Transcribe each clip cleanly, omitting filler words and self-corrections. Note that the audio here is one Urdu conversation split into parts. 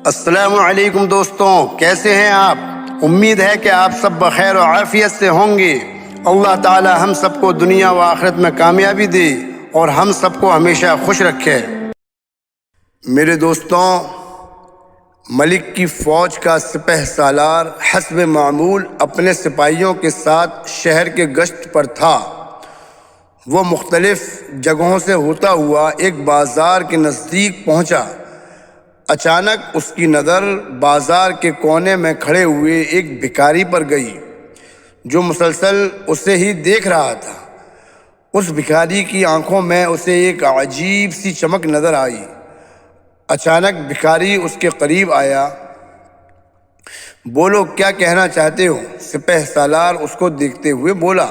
السلام علیکم دوستوں، کیسے ہیں آپ؟ امید ہے کہ آپ سب بخیر و عافیت سے ہوں گے۔ اللہ تعالی ہم سب کو دنیا و آخرت میں کامیابی دے اور ہم سب کو ہمیشہ خوش رکھے۔ میرے دوستوں، ملک کی فوج کا سپہ سالار حسب معمول اپنے سپاہیوں کے ساتھ شہر کے گشت پر تھا۔ وہ مختلف جگہوں سے ہوتا ہوا ایک بازار کے نزدیک پہنچا۔ اچانک اس کی نظر بازار کے کونے میں کھڑے ہوئے ایک بھکاری پر گئی جو مسلسل اسے ہی دیکھ رہا تھا۔ اس بھکاری کی آنکھوں میں اسے ایک عجیب سی چمک نظر آئی۔ اچانک بھکاری اس کے قریب آیا۔ بولو، کیا کہنا چاہتے ہو؟ سپہ سالار اس کو دیکھتے ہوئے بولا۔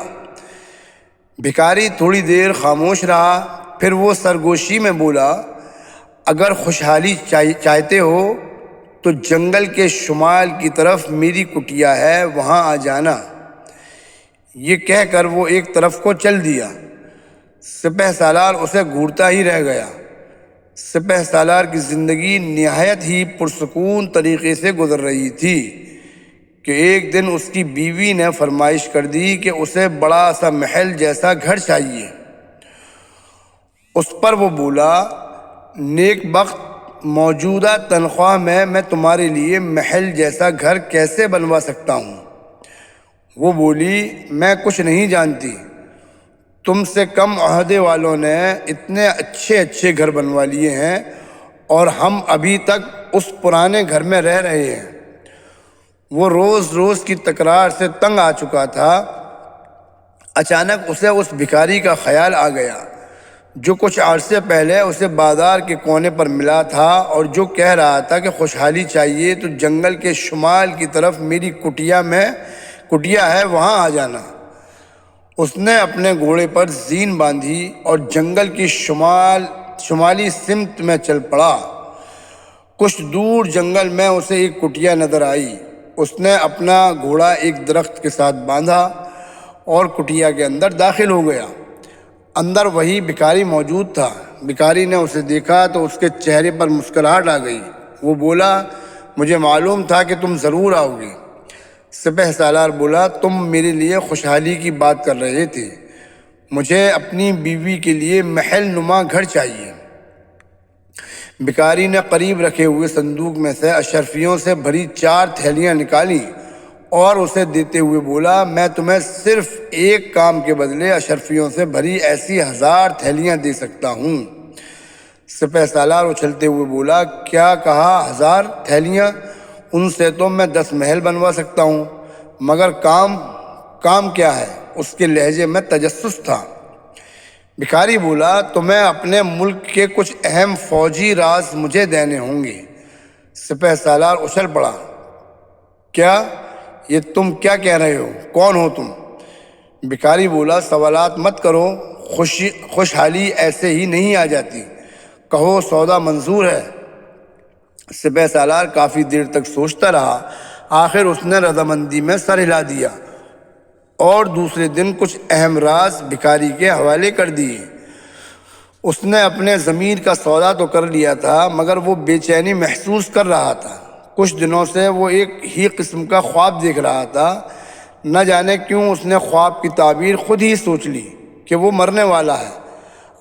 بھکاری تھوڑی دیر خاموش رہا، پھر وہ سرگوشی میں بولا، اگر خوشحالی چاہتے ہو تو جنگل کے شمال کی طرف میری کٹیا ہے، وہاں آ جانا۔ یہ کہہ کر وہ ایک طرف کو چل دیا۔ سپہ سالار اسے گھورتا ہی رہ گیا۔ سپہ سالار کی زندگی نہایت ہی پرسکون طریقے سے گزر رہی تھی کہ ایک دن اس کی بیوی نے فرمائش کر دی کہ اسے بڑا سا محل جیسا گھر چاہیے۔ اس پر وہ بولا، نیک بخت، موجودہ تنخواہ میں تمہارے لیے محل جیسا گھر کیسے بنوا سکتا ہوں؟ وہ بولی، میں کچھ نہیں جانتی، تم سے کم عہدے والوں نے اتنے اچھے گھر بنوا لیے ہیں اور ہم ابھی تک اس پرانے گھر میں رہ رہے ہیں۔ وہ روز کی تکرار سے تنگ آ چکا تھا۔ اچانک اسے اس بھکاری کا خیال آ گیا جو کچھ عرصے پہلے اسے بازار کے کونے پر ملا تھا اور جو کہہ رہا تھا کہ خوشحالی چاہیے تو جنگل کے شمال کی طرف میری کٹیا ہے، وہاں آ جانا۔ اس نے اپنے گھوڑے پر زین باندھی اور جنگل کی شمالی سمت میں چل پڑا۔ کچھ دور جنگل میں اسے ایک کٹیا نظر آئی۔ اس نے اپنا گھوڑا ایک درخت کے ساتھ باندھا اور کٹیا کے اندر داخل ہو گیا۔ اندر وہی بھکاری موجود تھا۔ بھکاری نے اسے دیکھا تو اس کے چہرے پر مسکراہٹ آ گئی۔ وہ بولا، مجھے معلوم تھا کہ تم ضرور آؤ گے۔ سپہ سالار بولا، تم میرے لیے خوشحالی کی بات کر رہے تھے، مجھے اپنی بیوی کے لیے محل نما گھر چاہیے۔ بھکاری نے قریب رکھے ہوئے صندوق میں سے اشرفیوں سے بھری 4 تھیلیاں نکالیں اور اسے دیتے ہوئے بولا، میں تمہیں صرف ایک کام کے بدلے اشرفیوں سے بھری ایسی 1000 تھیلیاں دے سکتا ہوں۔ سپہ سالار اچھلتے ہوئے بولا، کیا کہا؟ 1000 تھیلیاں؟ ان سے تو میں 10 محل بنوا سکتا ہوں، مگر کام کیا ہے؟ اس کے لہجے میں تجسس تھا۔ بھکاری بولا، تمہیں اپنے ملک کے کچھ اہم فوجی راز مجھے دینے ہوں گے۔ سپہ سالار اچھل پڑا، کیا؟ یہ تم کیا کہہ رہے ہو؟ کون ہو تم؟ بھکاری بولا، سوالات مت کرو، خوشحالی ایسے ہی نہیں آ جاتی، کہو سودا منظور ہے۔ سپہ سالار کافی دیر تک سوچتا رہا، آخر اس نے رضامندی میں سر ہلا دیا اور دوسرے دن کچھ اہم راز بھکاری کے حوالے کر دیے۔ اس نے اپنے ضمیر کا سودا تو کر لیا تھا، مگر وہ بے چینی محسوس کر رہا تھا۔ کچھ دنوں سے وہ ایک ہی قسم کا خواب دیکھ رہا تھا۔ نہ جانے کیوں اس نے خواب کی تعبیر خود ہی سوچ لی کہ وہ مرنے والا ہے۔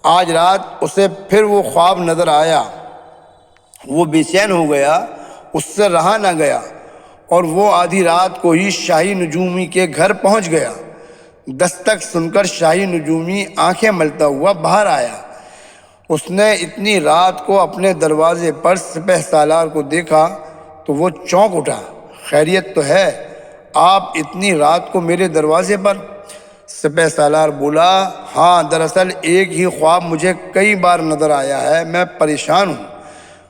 آج رات اسے پھر وہ خواب نظر آیا۔ وہ بے چین ہو گیا، اس سے رہا نہ گیا اور وہ آدھی رات کو ہی شاہی نجومی کے گھر پہنچ گیا۔ دستک سن کر شاہی نجومی آنکھیں ملتا ہوا باہر آیا۔ اس نے اتنی رات کو اپنے دروازے پر سپہ سالار کو دیکھا تو وہ چونک اٹھا۔ خیریت تو ہے؟ آپ اتنی رات کو میرے دروازے پر؟ سپہ سالار بولا، ہاں، دراصل ایک ہی خواب مجھے کئی بار نظر آیا ہے، میں پریشان ہوں،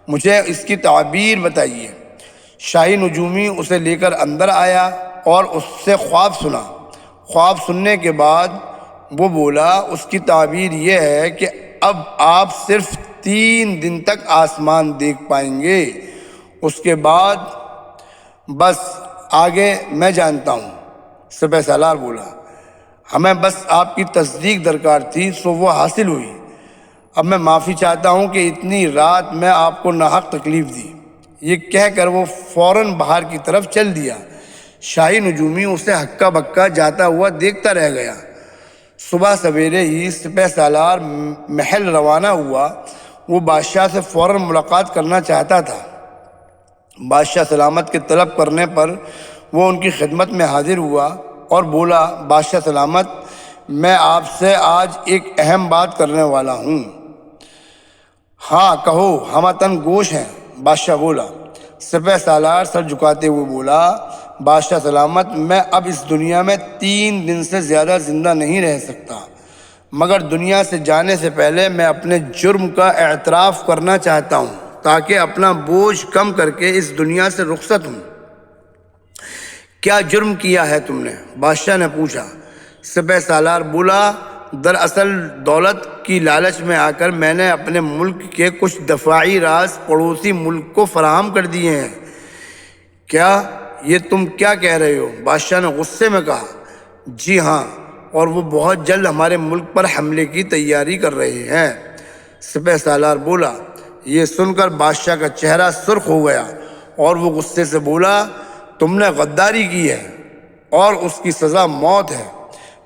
مجھے اس کی تعبیر بتائیے۔ شاہی نجومی اسے لے کر اندر آیا اور اس سے خواب سنا۔ خواب سننے کے بعد وہ بولا، اس کی تعبیر یہ ہے کہ اب آپ صرف 3 دن تک آسمان دیکھ پائیں گے، اس کے بعد بس آگے میں جانتا ہوں۔ سپہ سالار بولا، ہمیں بس آپ کی تصدیق درکار تھی، سو وہ حاصل ہوئی۔ اب میں معافی چاہتا ہوں کہ اتنی رات میں آپ کو ناحق تکلیف دی۔ یہ کہہ کر وہ فوراً باہر کی طرف چل دیا۔ شاہی نجومی اسے ہکا بکا جاتا ہوا دیکھتا رہ گیا۔ صبح سویرے ہی سپہ سالار محل روانہ ہوا۔ وہ بادشاہ سے فوراً ملاقات کرنا چاہتا تھا۔ بادشاہ سلامت کے طلب کرنے پر وہ ان کی خدمت میں حاضر ہوا اور بولا، بادشاہ سلامت، میں آپ سے آج ایک اہم بات کرنے والا ہوں۔ ہاں کہو، ہم تن گوش ہیں، بادشاہ بولا۔ سپہ سالار سر جھکاتے ہوئے بولا، بادشاہ سلامت، میں اب اس دنیا میں 3 دن سے زیادہ زندہ نہیں رہ سکتا، مگر دنیا سے جانے سے پہلے میں اپنے جرم کا اعتراف کرنا چاہتا ہوں تاکہ اپنا بوجھ کم کر کے اس دنیا سے رخصت ہوں۔ کیا جرم کیا ہے تم نے؟ بادشاہ نے پوچھا۔ سپہ سالار بولا، دراصل دولت کی لالچ میں آ کر میں نے اپنے ملک کے کچھ دفاعی راز پڑوسی ملک کو فراہم کر دیے ہیں۔ کیا؟ یہ تم کیا کہہ رہے ہو؟ بادشاہ نے غصے میں کہا۔ جی ہاں، اور وہ بہت جلد ہمارے ملک پر حملے کی تیاری کر رہے ہیں۔ سپہ سالار بولا۔ یہ سن کر بادشاہ کا چہرہ سرخ ہو گیا اور وہ غصے سے بولا، تم نے غداری کی ہے اور اس کی سزا موت ہے۔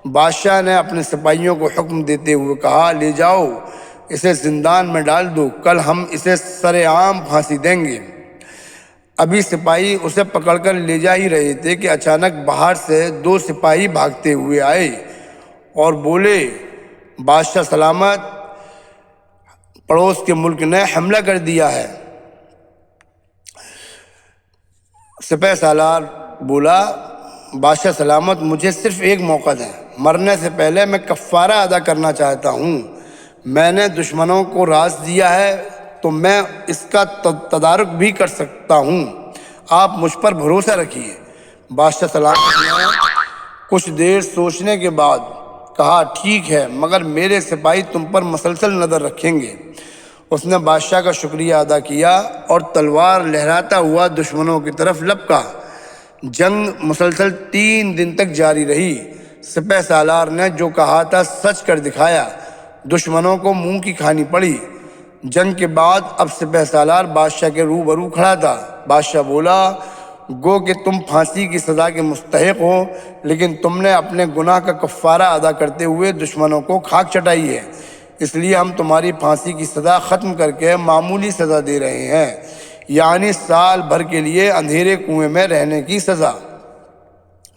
بادشاہ نے اپنے سپاہیوں کو حکم دیتے ہوئے کہا، لے جاؤ، اسے زندان میں ڈال دو، کل ہم اسے سر عام پھانسی دیں گے۔ ابھی سپاہی اسے پکڑ کر لے جا ہی رہے تھے کہ اچانک باہر سے 2 سپاہی بھاگتے ہوئے آئے اور بولے، بادشاہ سلامت، پڑوس کے ملک نے حملہ کر دیا ہے۔ سپہ سالار بولا، بادشاہ سلامت، مجھے صرف ایک موقع دیں، مرنے سے پہلے میں کفارہ ادا کرنا چاہتا ہوں۔ میں نے دشمنوں کو راز دیا ہے تو میں اس کا تدارک بھی کر سکتا ہوں، آپ مجھ پر بھروسہ رکھیے۔ بادشاہ سلامت نے کچھ دیر سوچنے کے بعد کہا، ٹھیک ہے، مگر میرے سپاہی تم پر مسلسل نظر رکھیں گے۔ اس نے بادشاہ کا شکریہ ادا کیا اور تلوار لہراتا ہوا دشمنوں کی طرف لپکا۔ جنگ مسلسل 3 دن تک جاری رہی۔ سپہ سالار نے جو کہا تھا سچ کر دکھایا، دشمنوں کو منہ کی کھانی پڑی۔ جنگ کے بعد اب سپہ سالار بادشاہ کے روبرو کھڑا تھا۔ بادشاہ بولا، گو کہ تم پھانسی کی سزا کے مستحق ہو، لیکن تم نے اپنے گناہ کا کفارہ ادا کرتے ہوئے دشمنوں کو خاک چٹائی ہے، اس لیے ہم تمہاری پھانسی کی سزا ختم کر کے معمولی سزا دے رہے ہیں، یعنی سال بھر کے لیے اندھیرے کنویں میں رہنے کی سزا۔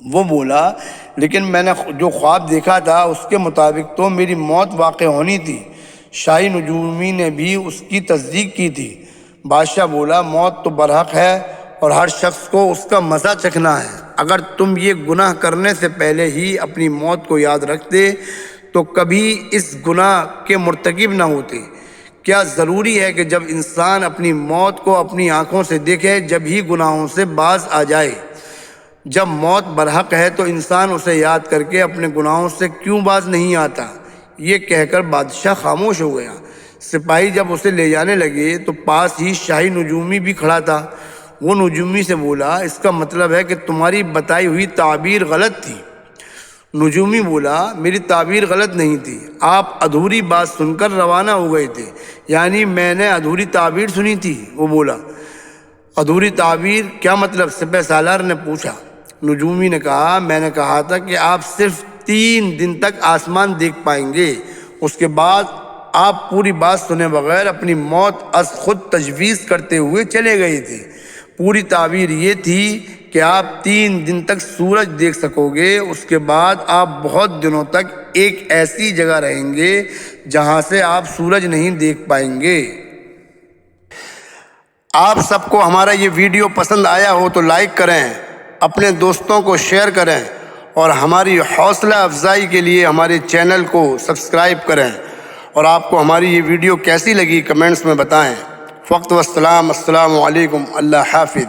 وہ بولا، لیکن میں نے جو خواب دیکھا تھا اس کے مطابق تو میری موت واقع ہونی تھی۔ شاہی نجومی نے بھی اس کی تصدیق کی تھی۔ بادشاہ بولا، موت تو برحق ہے اور ہر شخص کو اس کا مزہ چکھنا ہے۔ اگر تم یہ گناہ کرنے سے پہلے ہی اپنی موت کو یاد رکھتے تو کبھی اس گناہ کے مرتکب نہ ہوتے۔ کیا ضروری ہے کہ جب انسان اپنی موت کو اپنی آنکھوں سے دیکھے جب ہی گناہوں سے باز آ جائے؟ جب موت برحق ہے تو انسان اسے یاد کر کے اپنے گناہوں سے کیوں باز نہیں آتا؟ یہ کہہ کر بادشاہ خاموش ہو گیا۔ سپاہی جب اسے لے جانے لگے تو پاس ہی شاہی نجومی بھی کھڑا تھا۔ وہ نجومی سے بولا، اس کا مطلب ہے کہ تمہاری بتائی ہوئی تعبیر غلط تھی۔ نجومی بولا، میری تعبیر غلط نہیں تھی، آپ ادھوری بات سن کر روانہ ہو گئے تھے، یعنی میں نے ادھوری تعبیر سنی تھی۔ وہ بولا، ادھوری تعبیر کیا مطلب؟ سپہ سالار نے پوچھا۔ نجومی نے کہا، میں نے کہا تھا کہ آپ صرف 3 دن تک آسمان دیکھ پائیں گے، اس کے بعد آپ پوری بات سنے بغیر اپنی موت از خود تجویز کرتے ہوئے چلے گئے تھے۔ پوری تعبیر یہ تھی کہ آپ 3 دن تک سورج دیکھ سکو گے، اس کے بعد آپ بہت دنوں تک ایک ایسی جگہ رہیں گے جہاں سے آپ سورج نہیں دیکھ پائیں گے۔ آپ سب کو ہمارا یہ ویڈیو پسند آیا ہو تو لائک کریں، اپنے دوستوں کو شیئر کریں اور ہماری حوصلہ افزائی کے لیے ہمارے چینل کو سبسکرائب کریں، اور آپ کو ہماری یہ ویڈیو کیسی لگی کمنٹس میں بتائیں۔ وقت والسلام، السلام علیکم، اللہ حافظ۔